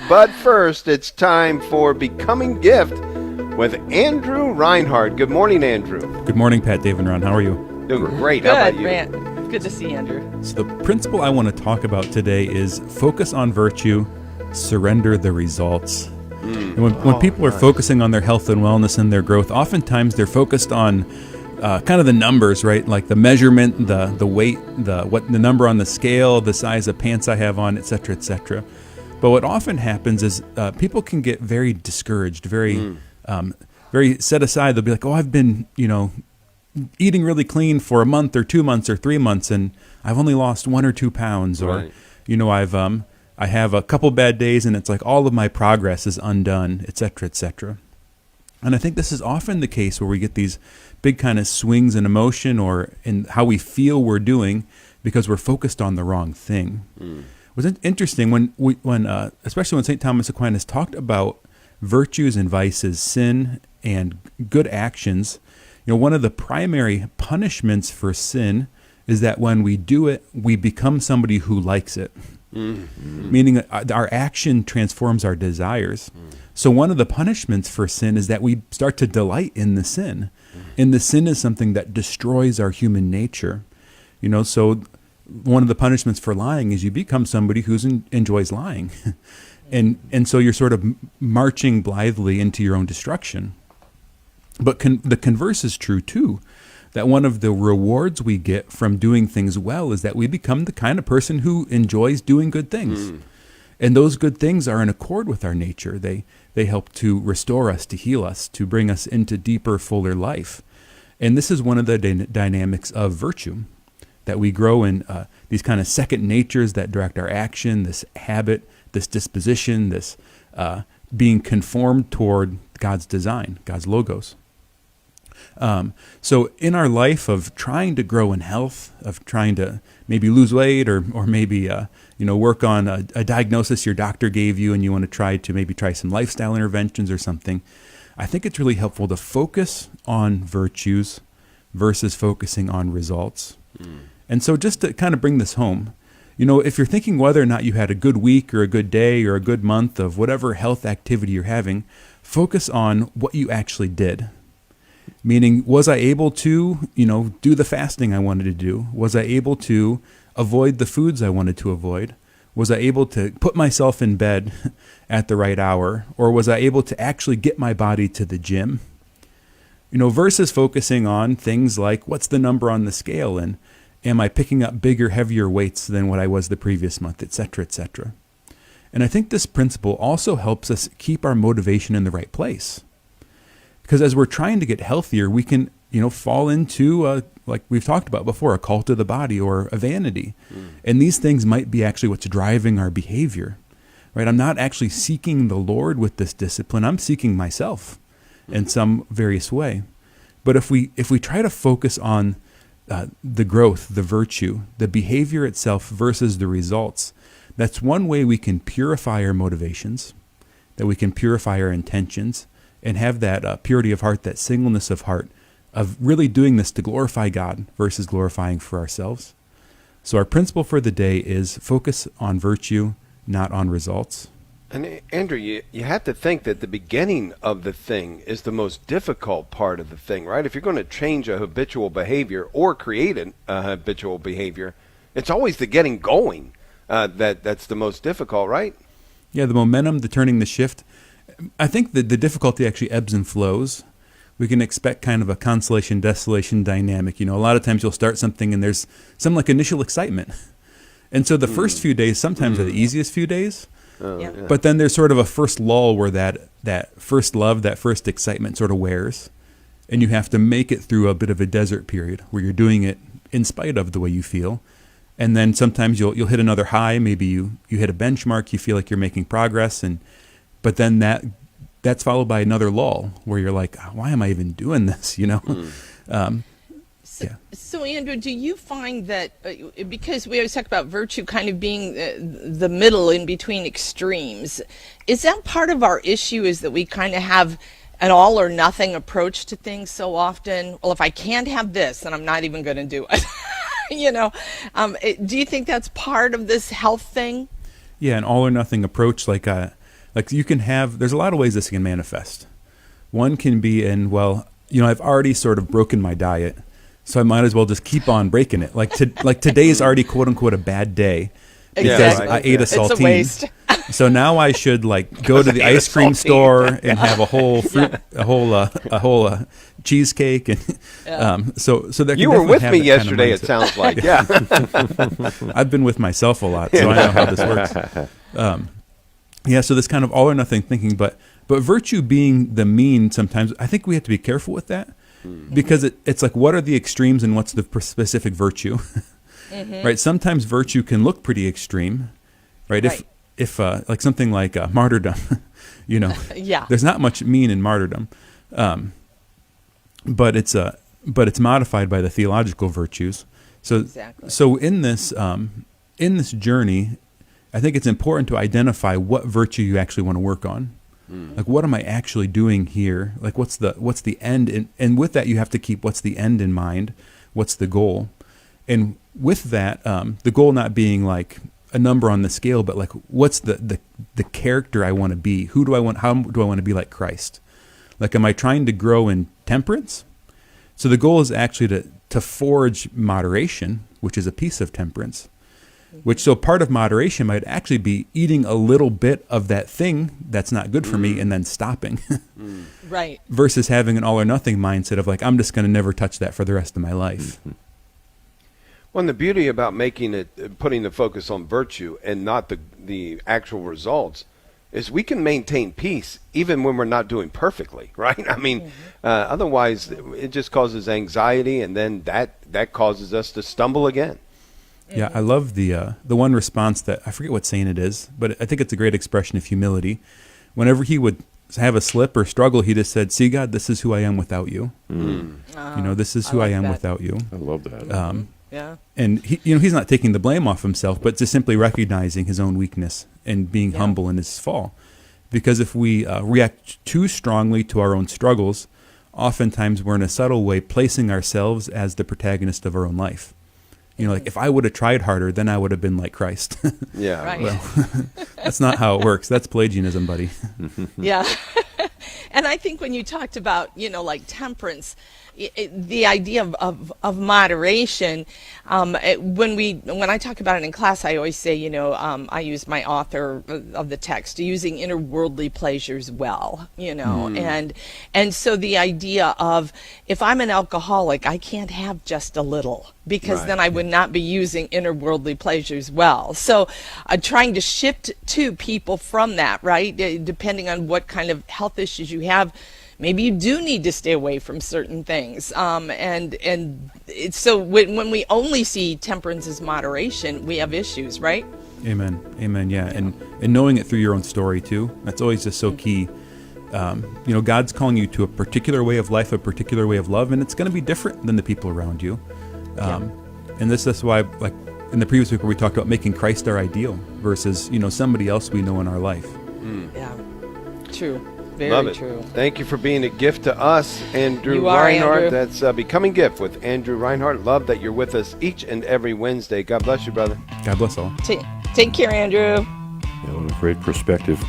But first, it's time for Becoming Gift with Andrew Reinhart. Good morning, Andrew. Good morning, Pat, Dave, and Ron. How are you? Doing great. Good, How about you? Rand. Good to see you, Andrew. So the principle I want to talk about today is focus on virtue, surrender the results. And when people are focusing on their health and wellness and their growth, oftentimes they're focused on kind of the numbers, right? Like the measurement, the weight, the number on the scale, the size of pants I have on, et cetera, et cetera. But what often happens is people can get very discouraged, very set aside. They'll be like, "Oh, I've been, eating really clean for a month or 2 months or 3 months, and I've only lost 1 or 2 pounds." Or, I have a couple bad days, and it's like all of my progress is undone, et cetera, et cetera. And I think this is often the case where we get these big kind of swings in emotion or in how we feel we're doing because we're focused on the wrong thing. It was interesting when especially when St. Thomas Aquinas talked about virtues and vices, sin and good actions. One of the primary punishments for sin is that when we do it, we become somebody who likes it. Meaning our action transforms our desires. So one of the punishments for sin is that we start to delight in the sin. And the sin is something that destroys our human nature. So one of the punishments for lying is you become somebody who enjoys lying. and so you're sort of marching blithely into your own destruction. But the converse is true too, that one of the rewards we get from doing things well is that we become the kind of person who enjoys doing good things. And those good things are in accord with our nature. They help to restore us, to heal us, to bring us into deeper, fuller life. And this is one of the dynamics of virtue, that we grow in these kind of second natures that direct our action, this habit, this disposition, this being conformed toward God's design, God's logos. So in our life of trying to grow in health, of trying to maybe lose weight or maybe work on a diagnosis your doctor gave you and you want to try some lifestyle interventions or something, I think it's really helpful to focus on virtues versus focusing on results. And so just to kind of bring this home, if you're thinking whether or not you had a good week or a good day or a good month of whatever health activity you're having, focus on what you actually did. Meaning, was I able to, do the fasting I wanted to do? Was I able to avoid the foods I wanted to avoid? Was I able to put myself in bed at the right hour? Or was I able to actually get my body to the gym? Versus focusing on things like, what's the number on the scale? And am I picking up bigger, heavier weights than what I was the previous month, et cetera, et cetera. And I think this principle also helps us keep our motivation in the right place. Because as we're trying to get healthier, we can, fall into, like we've talked about before, a cult of the body or a vanity. And these things might be actually what's driving our behavior, right? I'm not actually seeking the Lord with this discipline. I'm seeking myself in some various way. But if we try to focus on the growth, the virtue, the behavior itself versus the results, that's one way we can purify our motivations, that we can purify our intentions, and have that purity of heart, that singleness of heart, of really doing this to glorify God versus glorifying for ourselves. So our principle for the day is focus on virtue, not on results. And Andrew, you have to think that the beginning of the thing is the most difficult part of the thing, right? If you're going to change a habitual behavior or create a habitual behavior, it's always the getting going that's the most difficult, right? Yeah, the momentum, the turning the shift. I think that the difficulty actually ebbs and flows. We can expect kind of a consolation-desolation dynamic. A lot of times you'll start something and there's some like initial excitement. And so the first few days sometimes are the easiest few days. But then there's sort of a first lull where that first love, that first excitement sort of wears. And you have to make it through a bit of a desert period where you're doing it in spite of the way you feel. And then sometimes you'll hit another high. Maybe you hit a benchmark. You feel like you're making progress. But then that's followed by another lull where you're like, why am I even doing this? So Andrew, do you find that, because we always talk about virtue kind of being the middle in between extremes, is that part of our issue, is that we kind of have an all or nothing approach to things so often? Well, if I can't have this, then I'm not even going to do it. Do you think that's part of this health thing? Yeah, an all or nothing approach. Like Like you can have, there's a lot of ways this can manifest. One can be in, well, I've already sort of broken my diet, so I might as well just keep on breaking it. Like today is already quote unquote a bad day because Exactly. I ate a saltine. It's a waste. So now I should go to the ice cream store and have a whole fruit, a whole cheesecake, and so that You can were with definitely me have that kind of yesterday. It mindset. sounds like, yeah. I've been with myself a lot, so I know how this works. So this kind of all or nothing thinking, but virtue being the mean, sometimes I think we have to be careful with that, because it's like, what are the extremes and what's the specific virtue? Right? Sometimes virtue can look pretty extreme, right? If like something like martyrdom, there's not much mean in martyrdom, but it's modified by the theological virtues. So Exactly. so in this journey, I think it's important to identify what virtue you actually want to work on. Like, what am I actually doing here? Like, what's the end? And with that, you have to keep what's the end in mind. What's the goal? And with that, the goal not being like a number on the scale, but like, what's the character I want to be? How do I want to be like Christ? Like, am I trying to grow in temperance? So the goal is actually to forge moderation, which is a piece of temperance. So part of moderation might actually be eating a little bit of that thing that's not good for me and then stopping. Right. Versus having an all or nothing mindset of like, I'm just going to never touch that for the rest of my life. Well, and the beauty about putting the focus on virtue and not the actual results is we can maintain peace even when we're not doing perfectly, right? I mean, otherwise it just causes anxiety, and then that causes us to stumble again. Yeah, I love the one response that, I forget what saying it is, but I think it's a great expression of humility. Whenever he would have a slip or struggle, he just said, "See, God, this is who I am without you. This is who I am without you." I love that. Yeah. And he's not taking the blame off himself, but just simply recognizing his own weakness and being humble in his fall. Because if we react too strongly to our own struggles, oftentimes we're in a subtle way placing ourselves as the protagonist of our own life. Like, if I would have tried harder, then I would have been like Christ. Yeah. Right. Well, that's not how it works. That's Pelagianism, buddy. Yeah. And I think when you talked about, like temperance, the idea of moderation, when I talk about it in class, I always say, I use my author of the text, using inner worldly pleasures well, and so the idea of, if I'm an alcoholic, I can't have just a little, because then I would not be using inner worldly pleasures well. So trying to shift to people from that, right? Depending on what kind of health issues you have, maybe you do need to stay away from certain things. And it's, so when we only see temperance as moderation, we have issues, right? Amen. Yeah. And knowing it through your own story too. That's always just so key. God's calling you to a particular way of life, a particular way of love, and it's going to be different than the people around you. And this is why, like in the previous week where we talked about making Christ our ideal versus, somebody else we know in our life. Yeah. True. Very Love it. true. Thank you for being a gift to us, Andrew You are, Reinhart. Andrew. That's Becoming Gift with Andrew Reinhart. Love that you're with us each and every Wednesday. God bless you, brother. God bless all. Take care, Andrew. Great perspective.